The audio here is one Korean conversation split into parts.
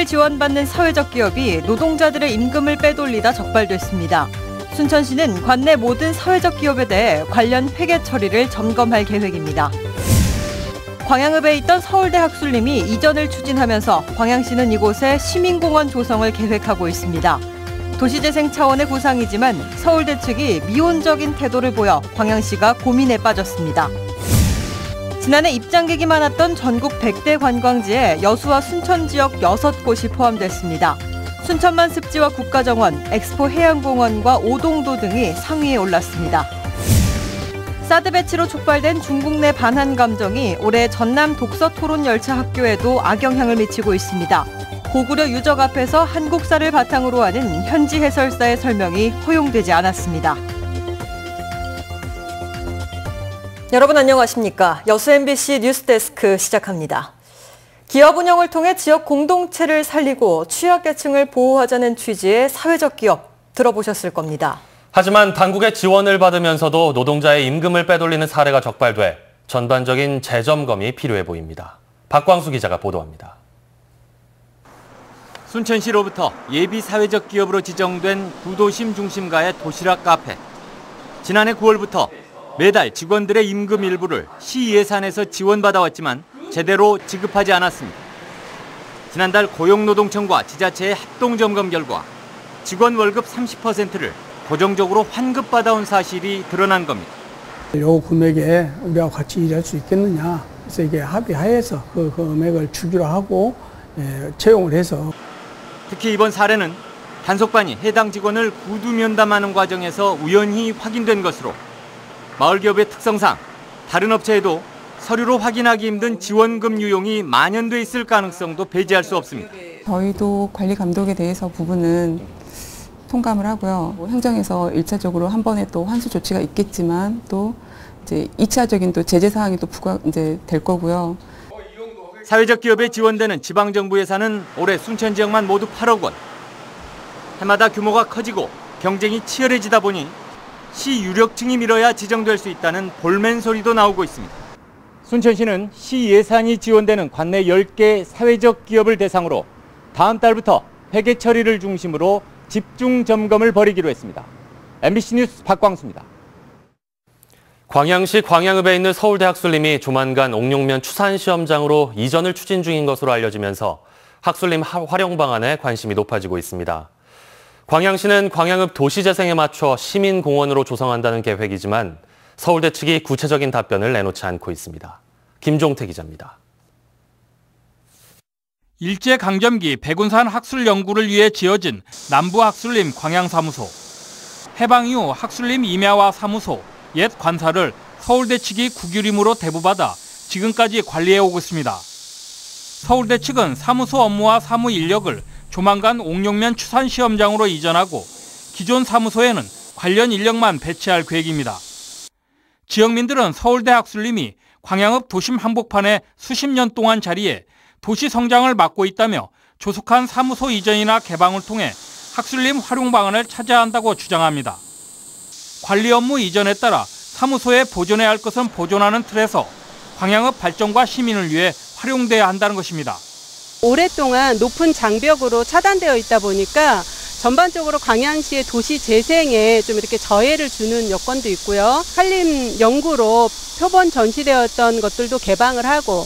투자를 지원받는 사회적 기업이 노동자들의 임금을 빼돌리다 적발됐습니다. 순천시는 관내 모든 사회적 기업에 대해 관련 회계 처리를 점검할 계획입니다. 광양읍에 있던 서울대 학술림이 이전을 추진하면서 광양시는 이곳에 시민공원 조성을 계획하고 있습니다. 도시재생 차원의 구상이지만 서울대 측이 미온적인 태도를 보여 광양시가 고민에 빠졌습니다. 지난해 입장객이 많았던 전국 100대 관광지에 여수와 순천 지역 6곳이 포함됐습니다. 순천만 습지와 국가정원, 엑스포 해양공원과 오동도 등이 상위에 올랐습니다. 사드 배치로 촉발된 중국 내 반한 감정이 올해 전남 독서 토론 열차 학교에도 악영향을 미치고 있습니다. 고구려 유적 앞에서 한국사를 바탕으로 하는 현지 해설사의 설명이 허용되지 않았습니다. 여러분 안녕하십니까? 여수 MBC 뉴스데스크 시작합니다. 기업 운영을 통해 지역 공동체를 살리고 취약계층을 보호하자는 취지의 사회적 기업 들어보셨을 겁니다. 하지만 당국의 지원을 받으면서도 노동자의 임금을 빼돌리는 사례가 적발돼 전반적인 재점검이 필요해 보입니다. 박광수 기자가 보도합니다. 순천시로부터 예비 사회적 기업으로 지정된 구도심 중심가의 도시락 카페. 지난해 9월부터 매달 직원들의 임금 일부를 시 예산에서 지원받아왔지만 제대로 지급하지 않았습니다. 지난달 고용노동청과 지자체의 합동점검 결과 직원 월급 30%를 고정적으로 환급받아온 사실이 드러난 겁니다. 이 금액에 우리가 같이 일할 수 있겠느냐. 그래서 이게 합의하에서 그 금액을 주기로 하고 채용을 해서. 특히 이번 사례는 단속반이 해당 직원을 구두 면담하는 과정에서 우연히 확인된 것으로 마을 기업의 특성상 다른 업체에도 서류로 확인하기 힘든 지원금 유용이 만연돼 있을 가능성도 배제할 수 없습니다. 저희도 관리 감독에 대해서 부분은 통감을 하고요. 행정에서 1차적으로 한 번에 또 환수 조치가 있겠지만 또 이제 2차적인 또 제재 사항이 또 될 거고요. 사회적 기업에 지원되는 지방정부 예산은 올해 순천 지역만 모두 8억 원. 해마다 규모가 커지고 경쟁이 치열해지다 보니 시 유력층이 밀어야 지정될 수 있다는 볼멘 소리도 나오고 있습니다. 순천시는 시 예산이 지원되는 관내 10개 사회적 기업을 대상으로 다음 달부터 회계 처리를 중심으로 집중 점검을 벌이기로 했습니다. MBC 뉴스 박광수입니다. 광양시 광양읍에 있는 서울대 학술림이 조만간 옥룡면 추산시험장으로 이전을 추진 중인 것으로 알려지면서 학술림 활용 방안에 관심이 높아지고 있습니다. 광양시는 광양읍 도시재생에 맞춰 시민공원으로 조성한다는 계획이지만 서울대 측이 구체적인 답변을 내놓지 않고 있습니다. 김종태 기자입니다. 일제강점기 백운산 학술 연구를 위해 지어진 남부학술림 광양사무소. 해방 이후 학술림 임야와 사무소, 옛 관사를 서울대 측이 국유림으로 대부받아 지금까지 관리해오고 있습니다. 서울대 측은 사무소 업무와 사무 인력을 조만간 옥룡면 추산시험장으로 이전하고 기존 사무소에는 관련 인력만 배치할 계획입니다. 지역민들은 서울대 학술림이 광양읍 도심 한복판에 수십 년 동안 자리해 도시 성장을 막고 있다며 조속한 사무소 이전이나 개방을 통해 학술림 활용 방안을 찾아야 한다고 주장합니다. 관리 업무 이전에 따라 사무소에 보존해야 할 것은 보존하는 틀에서 광양읍 발전과 시민을 위해 활용돼야 한다는 것입니다. 오랫동안 높은 장벽으로 차단되어 있다 보니까 전반적으로 광양시의 도시 재생에 좀 이렇게 저해를 주는 여건도 있고요. 한림 연구로 표본 전시되었던 것들도 개방을 하고.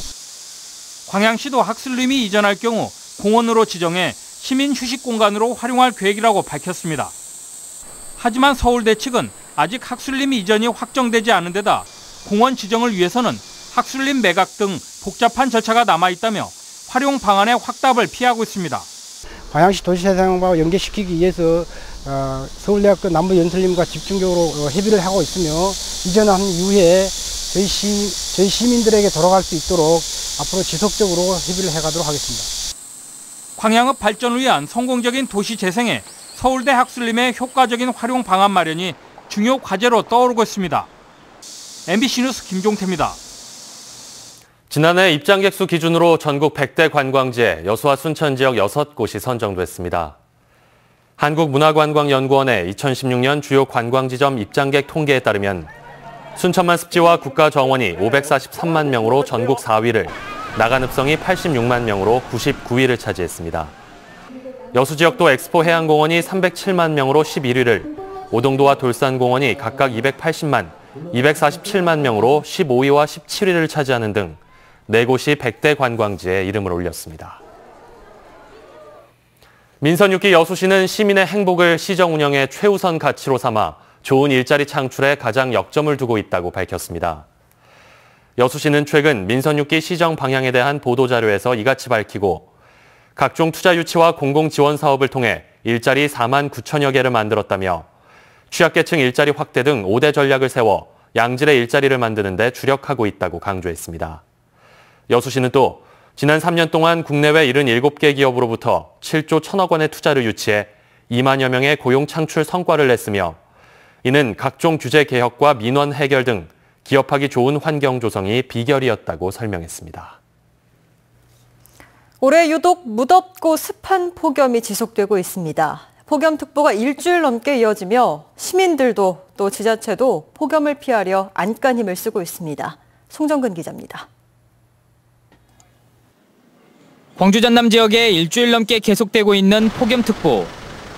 광양시도 학술림이 이전할 경우 공원으로 지정해 시민 휴식 공간으로 활용할 계획이라고 밝혔습니다. 하지만 서울대 측은 아직 학술림 이전이 확정되지 않은 데다 공원 지정을 위해서는 학술림 매각 등 복잡한 절차가 남아있다며 활용 방안의 확답을 피하고 있습니다. 광양시 도시재생과 연계시키기 위해서 서울대학교 남부연설림과 집중적으로 협의를 하고 있으며 이전한 이후에 저희 시민들에게 돌아갈 수 있도록 앞으로 지속적으로 협의를 해가도록 하겠습니다. 광양읍 발전을 위한 성공적인 도시 재생에 서울대 학술림의 효과적인 활용 방안 마련이 중요 과제로 떠오르고 있습니다. MBC 뉴스 김종태입니다. 지난해 입장객 수 기준으로 전국 100대 관광지에 여수와 순천 지역 6곳이 선정됐습니다. 한국문화관광연구원의 2016년 주요 관광지점 입장객 통계에 따르면 순천만 습지와 국가정원이 543만 명으로 전국 4위를, 나간읍성이 86만 명으로 99위를 차지했습니다. 여수 지역도 엑스포 해양공원이 307만 명으로 11위를, 오동도와 돌산공원이 각각 280만, 247만 명으로 15위와 17위를 차지하는 등 4곳이 100대 관광지에 이름을 올렸습니다. 민선 6기 여수시는 시민의 행복을 시정 운영의 최우선 가치로 삼아 좋은 일자리 창출에 가장 역점을 두고 있다고 밝혔습니다. 여수시는 최근 민선 6기 시정 방향에 대한 보도자료에서 이같이 밝히고 각종 투자 유치와 공공지원 사업을 통해 일자리 4만 9천여 개를 만들었다며 취약계층 일자리 확대 등 5대 전략을 세워 양질의 일자리를 만드는 데 주력하고 있다고 강조했습니다. 여수시는 또 지난 3년 동안 국내외 77개 기업으로부터 7조 1천억 원의 투자를 유치해 2만여 명의 고용 창출 성과를 냈으며 이는 각종 규제 개혁과 민원 해결 등 기업하기 좋은 환경 조성이 비결이었다고 설명했습니다. 올해 유독 무덥고 습한 폭염이 지속되고 있습니다. 폭염특보가 일주일 넘게 이어지며 시민들도 또 지자체도 폭염을 피하려 안간힘을 쓰고 있습니다. 송정근 기자입니다. 광주 전남 지역에 일주일 넘게 계속되고 있는 폭염특보.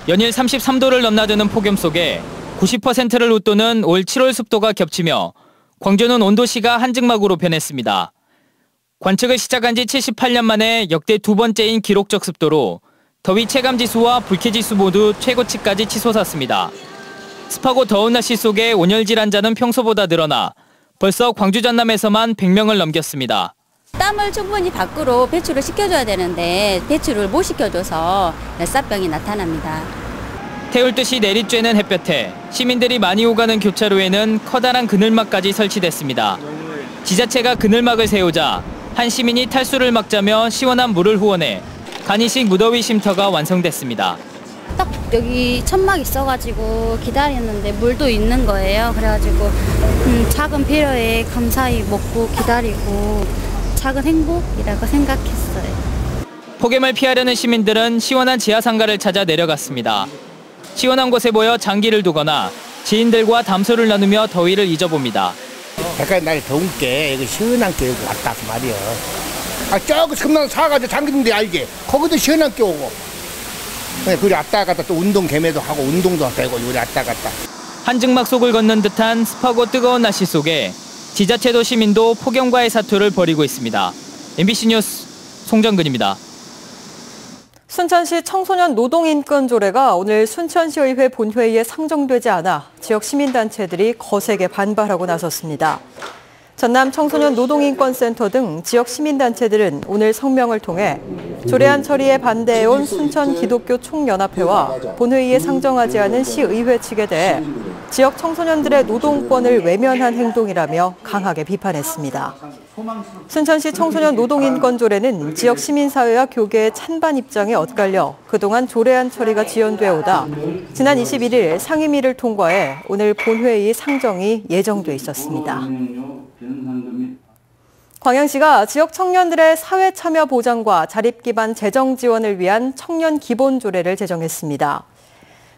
연일 33도를 넘나드는 폭염 속에 90%를 웃도는 올 7월 습도가 겹치며 광주는 온도시가 한증막으로 변했습니다. 관측을 시작한 지 78년 만에 역대 두 번째인 기록적 습도로 더위 체감지수와 불쾌지수 모두 최고치까지 치솟았습니다. 습하고 더운 날씨 속에 온열질 환자는 평소보다 늘어나 벌써 광주 전남에서만 100명을 넘겼습니다. 땀을 충분히 밖으로 배출을 시켜줘야 되는데 배출을 못 시켜줘서 열사병이 나타납니다. 태울 듯이 내리쬐는 햇볕에 시민들이 많이 오가는 교차로에는 커다란 그늘막까지 설치됐습니다. 지자체가 그늘막을 세우자 한 시민이 탈수를 막자며 시원한 물을 후원해 간이식 무더위 쉼터가 완성됐습니다. 딱 여기 천막 있어가지고 기다렸는데 물도 있는 거예요. 그래가지고 작은 배려에 감사히 먹고 기다리고 작은 행복이라고 생각했어요. 폭염을 피하려는 시민들은 시원한 지하상가를 찾아 내려갔습니다. 시원한 곳에 모여 장기를 두거나 지인들과 담소를 나누며 더위를 잊어봅니다. 백화점 날이 더운 게 이거 시원한 게 왔다 그 말이야. 저기 섬나무 사가지고 장기인데 알지? 거기도 시원한 게 오고. 그리 왔다 갔다 또 운동 개매도 하고 운동도 되고 우리 왔다 갔다. 한증막 속을 걷는 듯한 습하고 뜨거운 날씨 속에 지자체도 시민도 폭염과의 사투를 벌이고 있습니다. MBC 뉴스 송정근입니다. 순천시 청소년 노동인권조례가 오늘 순천시의회 본회의에 상정되지 않아 지역 시민단체들이 거세게 반발하고 나섰습니다. 전남 청소년 노동인권센터 등 지역 시민단체들은 오늘 성명을 통해 조례안 처리에 반대해온 순천 기독교 총연합회와 본회의에 상정하지 않은 시의회 측에 대해 지역 청소년들의 노동권을 외면한 행동이라며 강하게 비판했습니다. 순천시 청소년 노동인권조례는 지역 시민사회와 교계의 찬반 입장에 엇갈려 그동안 조례안 처리가 지연돼 오다 지난 21일 상임위를 통과해 오늘 본회의 상정이 예정돼 있었습니다. 광양시가 지역 청년들의 사회 참여 보장과 자립 기반 재정 지원을 위한 청년 기본 조례를 제정했습니다.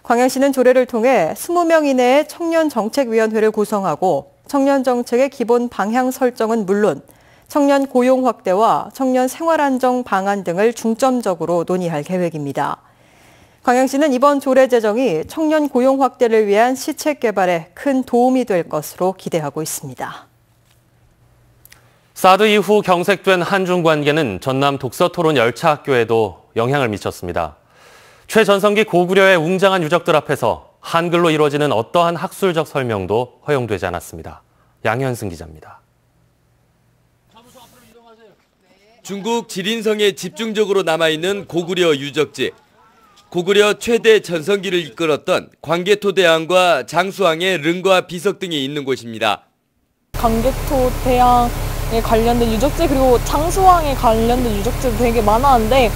광양시는 조례를 통해 20명 이내의 청년정책위원회를 구성하고 청년 정책의 기본 방향 설정은 물론 청년 고용 확대와 청년 생활 안정 방안 등을 중점적으로 논의할 계획입니다. 광양시는 이번 조례 제정이 청년 고용 확대를 위한 시책 개발에 큰 도움이 될 것으로 기대하고 있습니다. 사드 이후 경색된 한중 관계는 전남 독서토론 열차학교에도 영향을 미쳤습니다. 최전성기 고구려의 웅장한 유적들 앞에서 한글로 이루어지는 어떠한 학술적 설명도 허용되지 않았습니다. 양현승 기자입니다. 중국 지린성에 집중적으로 남아있는 고구려 유적지. 고구려 최대 전성기를 이끌었던 광개토대왕과 장수왕의 릉과 비석 등이 있는 곳입니다. 광개토대왕에 관련된 유적지 그리고 장수왕에 관련된 유적지도 되게 많았는데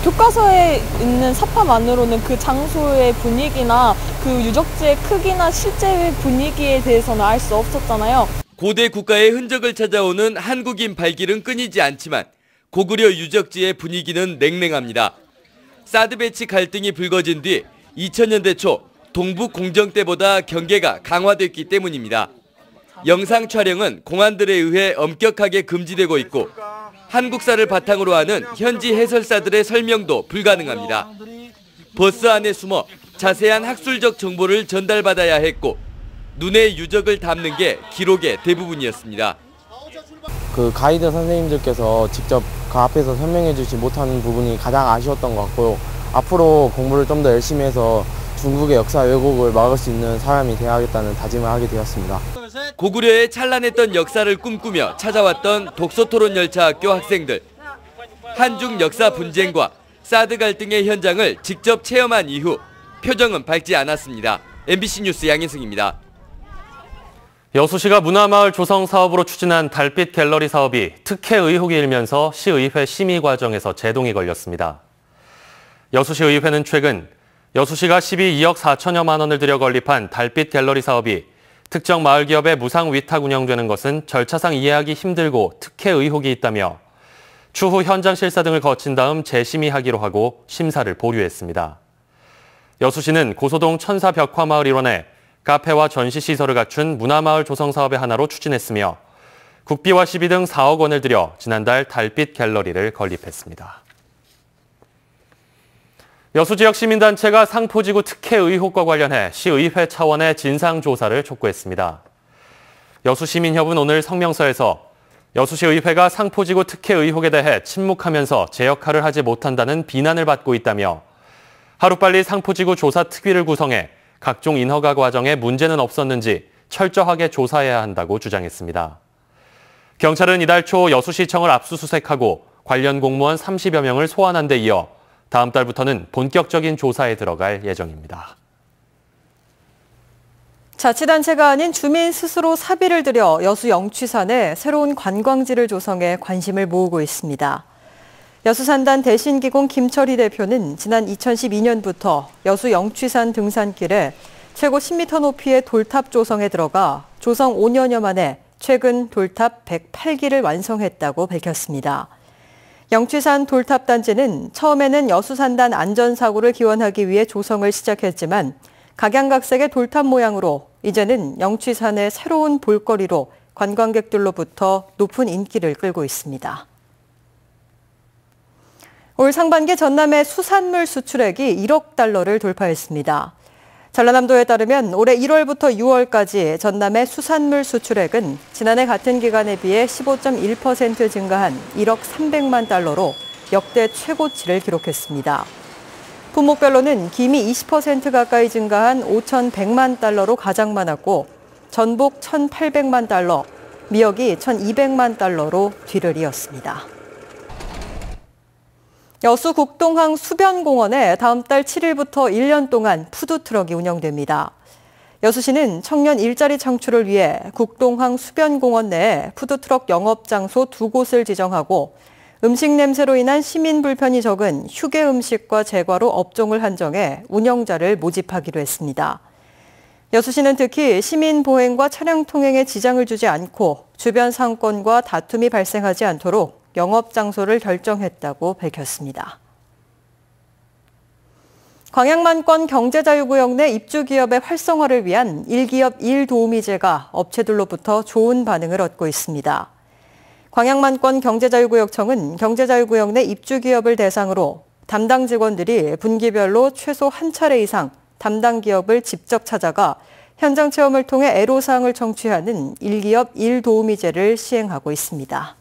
교과서에 있는 사파만으로는 그 장소의 분위기나 그 유적지의 크기나 실제 분위기에 대해서는 알 수 없었잖아요. 고대 국가의 흔적을 찾아오는 한국인 발길은 끊이지 않지만 고구려 유적지의 분위기는 냉랭합니다. 사드 배치 갈등이 불거진 뒤 2000년대 초 동북 공정 때보다 경계가 강화됐기 때문입니다. 영상 촬영은 공안들에 의해 엄격하게 금지되고 있고 한국사를 바탕으로 하는 현지 해설사들의 설명도 불가능합니다. 버스 안에 숨어 자세한 학술적 정보를 전달받아야 했고 눈의 유적을 담는 게 기록의 대부분이었습니다. 그 가이드 선생님들께서 직접 그 앞에서 설명해 주지 못하는 부분이 가장 아쉬웠던 것 같고요. 앞으로 공부를 좀 더 열심히 해서 중국의 역사 왜곡을 막을 수 있는 사람이 되어야겠다는 다짐을 하게 되었습니다. 고구려의 찬란했던 역사를 꿈꾸며 찾아왔던 독서토론열차학교 학생들. 한중 역사 분쟁과 사드 갈등의 현장을 직접 체험한 이후 표정은 밝지 않았습니다. MBC 뉴스 양인승입니다. 여수시가 문화마을 조성 사업으로 추진한 달빛 갤러리 사업이 특혜 의혹이 일면서 시의회 심의 과정에서 제동이 걸렸습니다. 여수시의회는 최근 여수시가 12억 4천여만 원을 들여 건립한 달빛 갤러리 사업이 특정 마을 기업에 무상 위탁 운영되는 것은 절차상 이해하기 힘들고 특혜 의혹이 있다며 추후 현장 실사 등을 거친 다음 재심의하기로 하고 심사를 보류했습니다. 여수시는 고소동 천사벽화마을 일원에 카페와 전시시설을 갖춘 문화마을 조성 사업의 하나로 추진했으며 국비와 시비 등 4억 원을 들여 지난달 달빛 갤러리를 건립했습니다. 여수 지역 시민단체가 상포지구 특혜 의혹과 관련해 시의회 차원의 진상조사를 촉구했습니다. 여수시민협은 오늘 성명서에서 여수시의회가 상포지구 특혜 의혹에 대해 침묵하면서 제 역할을 하지 못한다는 비난을 받고 있다며 하루빨리 상포지구 조사 특위를 구성해 각종 인허가 과정에 문제는 없었는지 철저하게 조사해야 한다고 주장했습니다. 경찰은 이달 초 여수시청을 압수수색하고 관련 공무원 30여 명을 소환한 데 이어 다음 달부터는 본격적인 조사에 들어갈 예정입니다. 자치단체가 아닌 주민 스스로 사비를 들여 여수 영취산에 새로운 관광지를 조성해 관심을 모으고 있습니다. 여수산단 대신기공 김철희 대표는 지난 2012년부터 여수 영취산 등산길에 최고 10m 높이의 돌탑 조성에 들어가 조성 5년여 만에 최근 돌탑 108기를 완성했다고 밝혔습니다. 영취산 돌탑 단지는 처음에는 여수산단 안전사고를 기원하기 위해 조성을 시작했지만 각양각색의 돌탑 모양으로 이제는 영취산의 새로운 볼거리로 관광객들로부터 높은 인기를 끌고 있습니다. 올 상반기 전남의 수산물 수출액이 1억 달러를 돌파했습니다. 전라남도에 따르면 올해 1월부터 6월까지 전남의 수산물 수출액은 지난해 같은 기간에 비해 15.1% 증가한 1억 300만 달러로 역대 최고치를 기록했습니다. 품목별로는 김이 20% 가까이 증가한 5,100만 달러로 가장 많았고 전복 1,800만 달러, 미역이 1,200만 달러로 뒤를 이었습니다. 여수 국동항 수변공원에 다음 달 7일부터 1년 동안 푸드트럭이 운영됩니다. 여수시는 청년 일자리 창출을 위해 국동항 수변공원 내에 푸드트럭 영업장소 2곳을 지정하고 음식 냄새로 인한 시민 불편이 적은 휴게 음식과 제과로 업종을 한정해 운영자를 모집하기로 했습니다. 여수시는 특히 시민 보행과 차량 통행에 지장을 주지 않고 주변 상권과 다툼이 발생하지 않도록 영업장소를 결정했다고 밝혔습니다. 광양만권 경제자유구역 내 입주기업의 활성화를 위한 1기업 1도우미제가 업체들로부터 좋은 반응을 얻고 있습니다. 광양만권 경제자유구역청은 경제자유구역 내 입주기업을 대상으로 담당 직원들이 분기별로 최소 한 차례 이상 담당 기업을 직접 찾아가 현장 체험을 통해 애로사항을 청취하는 1기업 1도우미제를 시행하고 있습니다.